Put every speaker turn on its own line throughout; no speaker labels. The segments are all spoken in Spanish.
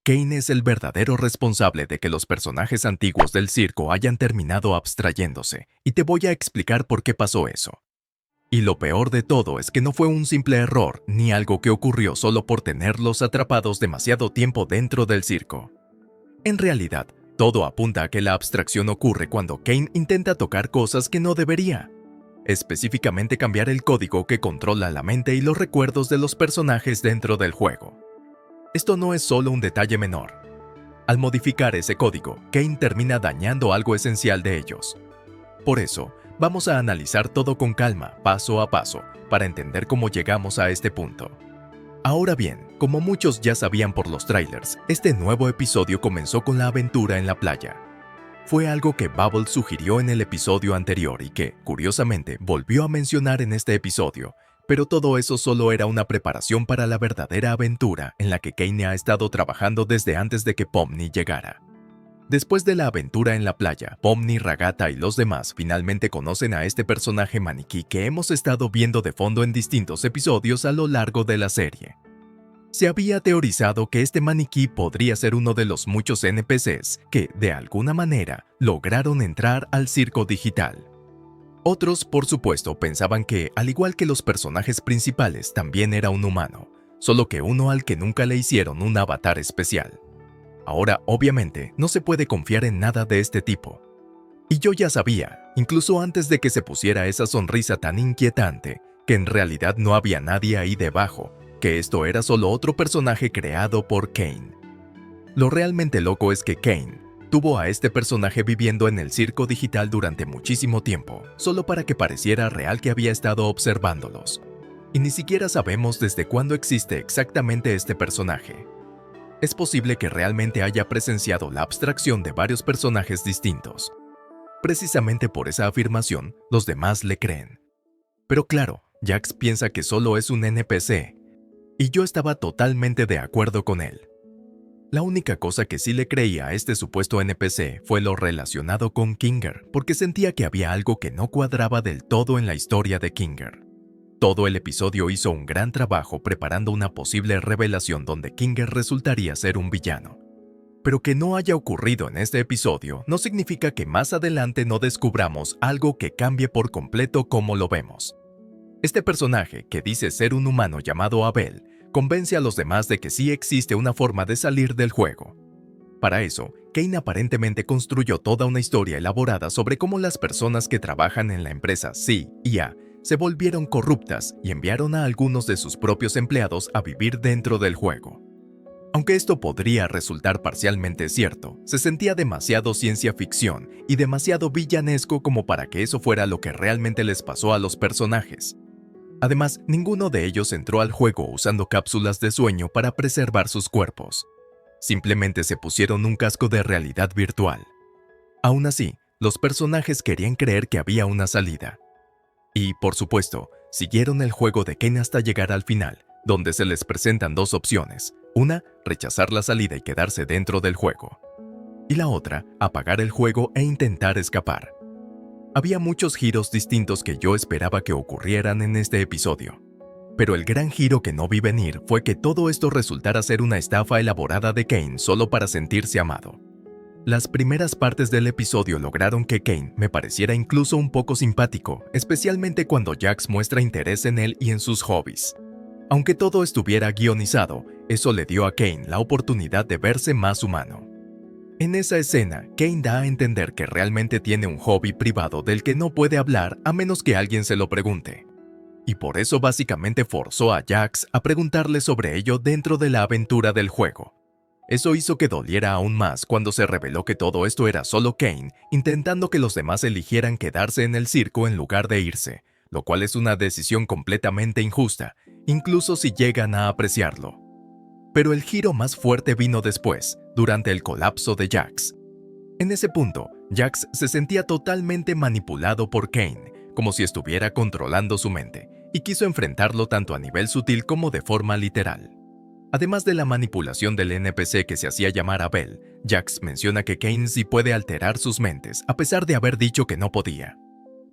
Kane es el verdadero responsable de que los personajes antiguos del circo hayan terminado abstrayéndose, y te voy a explicar por qué pasó eso. Y lo peor de todo es que no fue un simple error ni algo que ocurrió solo por tenerlos atrapados demasiado tiempo dentro del circo. En realidad, todo apunta a que la abstracción ocurre cuando Kane intenta tocar cosas que no debería. Específicamente cambiar el código que controla la mente y los recuerdos de los personajes dentro del juego. Esto no es solo un detalle menor. Al modificar ese código, Kane termina dañando algo esencial de ellos. Por eso, vamos a analizar todo con calma, paso a paso, para entender cómo llegamos a este punto. Ahora bien, como muchos ya sabían por los trailers, este nuevo episodio comenzó con la aventura en la playa. Fue algo que Bubble sugirió en el episodio anterior y que, curiosamente, volvió a mencionar en este episodio, pero todo eso solo era una preparación para la verdadera aventura en la que Kane ha estado trabajando desde antes de que Pomni llegara. Después de la aventura en la playa, Pomni, Ragata y los demás finalmente conocen a este personaje maniquí que hemos estado viendo de fondo en distintos episodios a lo largo de la serie. Se había teorizado que este maniquí podría ser uno de los muchos NPCs que, de alguna manera, lograron entrar al circo digital. Otros, por supuesto, pensaban que, al igual que los personajes principales, también era un humano, solo que uno al que nunca le hicieron un avatar especial. Ahora, obviamente, no se puede confiar en nada de este tipo. Y yo ya sabía, incluso antes de que se pusiera esa sonrisa tan inquietante, que en realidad no había nadie ahí debajo, que esto era solo otro personaje creado por Kane. Lo realmente loco es que Kane tuvo a este personaje viviendo en el circo digital durante muchísimo tiempo, solo para que pareciera real que había estado observándolos. Y ni siquiera sabemos desde cuándo existe exactamente este personaje. Es posible que realmente haya presenciado la abstracción de varios personajes distintos. Precisamente por esa afirmación, los demás le creen. Pero claro, Jax piensa que solo es un NPC, y yo estaba totalmente de acuerdo con él. La única cosa que sí le creía a este supuesto NPC fue lo relacionado con Kinger, porque sentía que había algo que no cuadraba del todo en la historia de Kinger. Todo el episodio hizo un gran trabajo preparando una posible revelación donde Kinger resultaría ser un villano. Pero que no haya ocurrido en este episodio no significa que más adelante no descubramos algo que cambie por completo cómo lo vemos. Este personaje, que dice ser un humano llamado Abel, convence a los demás de que sí existe una forma de salir del juego. Para eso, Kane aparentemente construyó toda una historia elaborada sobre cómo las personas que trabajan en la empresa CIA se volvieron corruptas y enviaron a algunos de sus propios empleados a vivir dentro del juego. Aunque esto podría resultar parcialmente cierto, se sentía demasiado ciencia ficción y demasiado villanesco como para que eso fuera lo que realmente les pasó a los personajes. Además, ninguno de ellos entró al juego usando cápsulas de sueño para preservar sus cuerpos. Simplemente se pusieron un casco de realidad virtual. Aún así, los personajes querían creer que había una salida. Y, por supuesto, siguieron el juego de Kane hasta llegar al final, donde se les presentan dos opciones. Una, rechazar la salida y quedarse dentro del juego. Y la otra, apagar el juego e intentar escapar. Había muchos giros distintos que yo esperaba que ocurrieran en este episodio. Pero el gran giro que no vi venir fue que todo esto resultara ser una estafa elaborada de Kane solo para sentirse amado. Las primeras partes del episodio lograron que Kane me pareciera incluso un poco simpático, especialmente cuando Jax muestra interés en él y en sus hobbies. Aunque todo estuviera guionizado, eso le dio a Kane la oportunidad de verse más humano. En esa escena, Kane da a entender que realmente tiene un hobby privado del que no puede hablar a menos que alguien se lo pregunte. Y por eso básicamente forzó a Jax a preguntarle sobre ello dentro de la aventura del juego. Eso hizo que doliera aún más cuando se reveló que todo esto era solo Kane intentando que los demás eligieran quedarse en el circo en lugar de irse, lo cual es una decisión completamente injusta, incluso si llegan a apreciarlo. Pero el giro más fuerte vino después, durante el colapso de Jax. En ese punto, Jax se sentía totalmente manipulado por Kane, como si estuviera controlando su mente, y quiso enfrentarlo tanto a nivel sutil como de forma literal. Además de la manipulación del NPC que se hacía llamar Abel, Jax menciona que Kane sí puede alterar sus mentes, a pesar de haber dicho que no podía.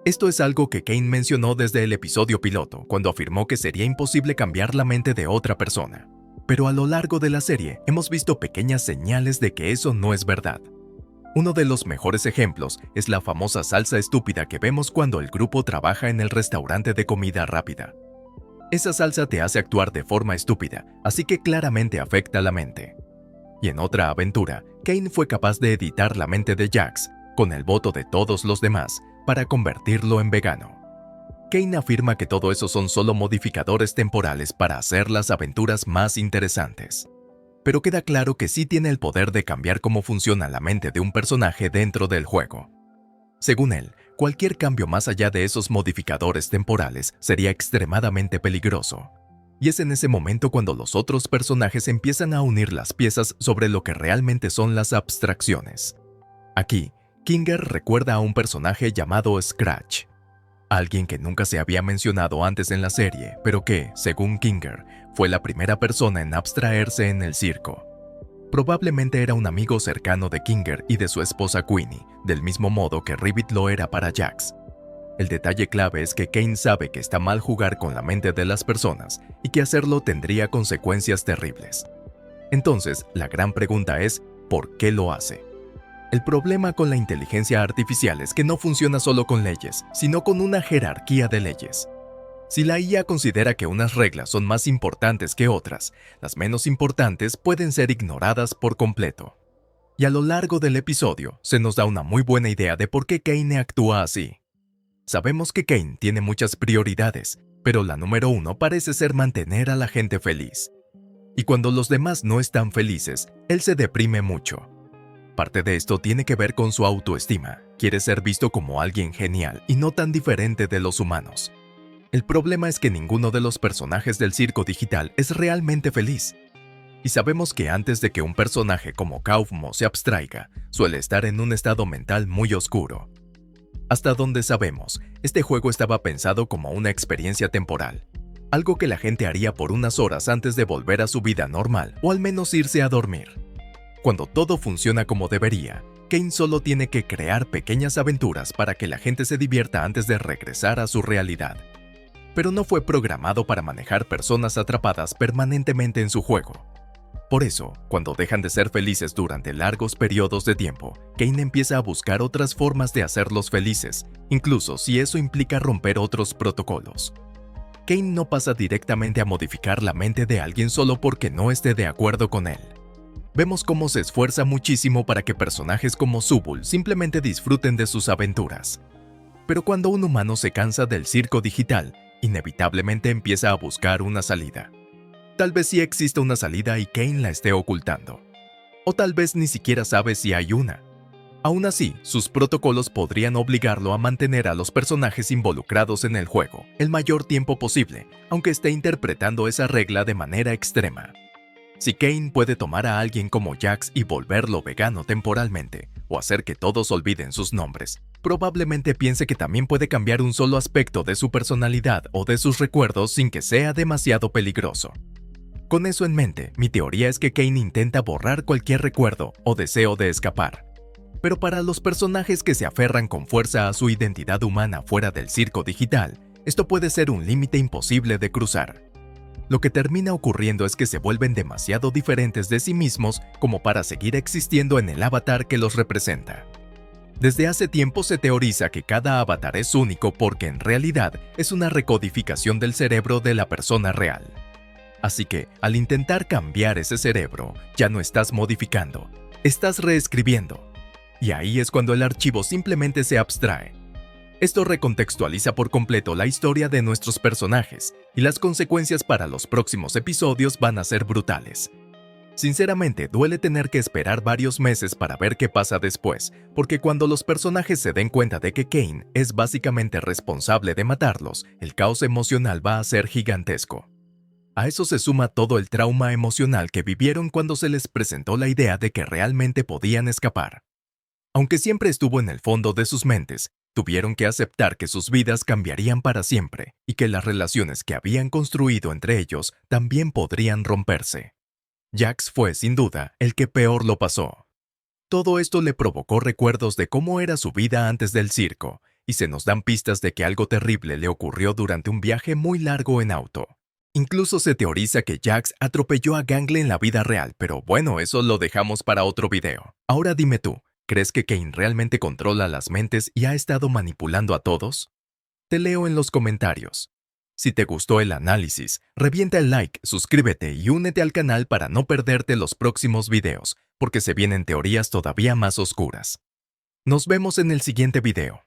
Esto es algo que Kane mencionó desde el episodio piloto, cuando afirmó que sería imposible cambiar la mente de otra persona. Pero a lo largo de la serie hemos visto pequeñas señales de que eso no es verdad. Uno de los mejores ejemplos es la famosa salsa estúpida que vemos cuando el grupo trabaja en el restaurante de comida rápida. Esa salsa te hace actuar de forma estúpida, así que claramente afecta la mente. Y en otra aventura, Cain fue capaz de editar la mente de Jax, con el voto de todos los demás, para convertirlo en vegano. Cain afirma que todo eso son solo modificadores temporales para hacer las aventuras más interesantes. Pero queda claro que sí tiene el poder de cambiar cómo funciona la mente de un personaje dentro del juego. Según él, cualquier cambio más allá de esos modificadores temporales sería extremadamente peligroso. Y es en ese momento cuando los otros personajes empiezan a unir las piezas sobre lo que realmente son las abstracciones. Aquí, Kinger recuerda a un personaje llamado Scratch, alguien que nunca se había mencionado antes en la serie, pero que, según Kinger, fue la primera persona en abstraerse en el circo. Probablemente era un amigo cercano de Kinger y de su esposa Queenie, del mismo modo que Ribbit lo era para Jax. El detalle clave es que Cain sabe que está mal jugar con la mente de las personas y que hacerlo tendría consecuencias terribles. Entonces, la gran pregunta es, ¿por qué lo hace? El problema con la inteligencia artificial es que no funciona solo con leyes, sino con una jerarquía de leyes. Si la IA considera que unas reglas son más importantes que otras, las menos importantes pueden ser ignoradas por completo. Y a lo largo del episodio, se nos da una muy buena idea de por qué Cain actúa así. Sabemos que Cain tiene muchas prioridades, pero la número uno parece ser mantener a la gente feliz. Y cuando los demás no están felices, él se deprime mucho. Parte de esto tiene que ver con su autoestima. Quiere ser visto como alguien genial y no tan diferente de los humanos. El problema es que ninguno de los personajes del circo digital es realmente feliz. Y sabemos que antes de que un personaje como Kaufmo se abstraiga, suele estar en un estado mental muy oscuro. Hasta donde sabemos, este juego estaba pensado como una experiencia temporal, algo que la gente haría por unas horas antes de volver a su vida normal o al menos irse a dormir. Cuando todo funciona como debería, Cain solo tiene que crear pequeñas aventuras para que la gente se divierta antes de regresar a su realidad. Pero no fue programado para manejar personas atrapadas permanentemente en su juego. Por eso, cuando dejan de ser felices durante largos periodos de tiempo, Cain empieza a buscar otras formas de hacerlos felices, incluso si eso implica romper otros protocolos. Cain no pasa directamente a modificar la mente de alguien solo porque no esté de acuerdo con él. Vemos cómo se esfuerza muchísimo para que personajes como Zubul simplemente disfruten de sus aventuras. Pero cuando un humano se cansa del circo digital, inevitablemente empieza a buscar una salida. Tal vez sí exista una salida y Cain la esté ocultando. O tal vez ni siquiera sabe si hay una. Aún así, sus protocolos podrían obligarlo a mantener a los personajes involucrados en el juego el mayor tiempo posible, aunque esté interpretando esa regla de manera extrema. Si Cain puede tomar a alguien como Jax y volverlo vegano temporalmente, o hacer que todos olviden sus nombres, probablemente piense que también puede cambiar un solo aspecto de su personalidad o de sus recuerdos sin que sea demasiado peligroso. Con eso en mente, mi teoría es que Cain intenta borrar cualquier recuerdo o deseo de escapar. Pero para los personajes que se aferran con fuerza a su identidad humana fuera del circo digital, esto puede ser un límite imposible de cruzar. Lo que termina ocurriendo es que se vuelven demasiado diferentes de sí mismos como para seguir existiendo en el avatar que los representa. Desde hace tiempo se teoriza que cada avatar es único porque en realidad es una recodificación del cerebro de la persona real. Así que, al intentar cambiar ese cerebro, ya no estás modificando, estás reescribiendo. Y ahí es cuando el archivo simplemente se abstrae. Esto recontextualiza por completo la historia de nuestros personajes, y las consecuencias para los próximos episodios van a ser brutales. Sinceramente, duele tener que esperar varios meses para ver qué pasa después, porque cuando los personajes se den cuenta de que Cain es básicamente responsable de matarlos, el caos emocional va a ser gigantesco. A eso se suma todo el trauma emocional que vivieron cuando se les presentó la idea de que realmente podían escapar. Aunque siempre estuvo en el fondo de sus mentes, tuvieron que aceptar que sus vidas cambiarían para siempre y que las relaciones que habían construido entre ellos también podrían romperse. Jax fue, sin duda, el que peor lo pasó. Todo esto le provocó recuerdos de cómo era su vida antes del circo, y se nos dan pistas de que algo terrible le ocurrió durante un viaje muy largo en auto. Incluso se teoriza que Jax atropelló a Gangle en la vida real, pero bueno, eso lo dejamos para otro video. Ahora dime tú, ¿crees que Kane realmente controla las mentes y ha estado manipulando a todos? Te leo en los comentarios. Si te gustó el análisis, revienta el like, suscríbete y únete al canal para no perderte los próximos videos, porque se vienen teorías todavía más oscuras. Nos vemos en el siguiente video.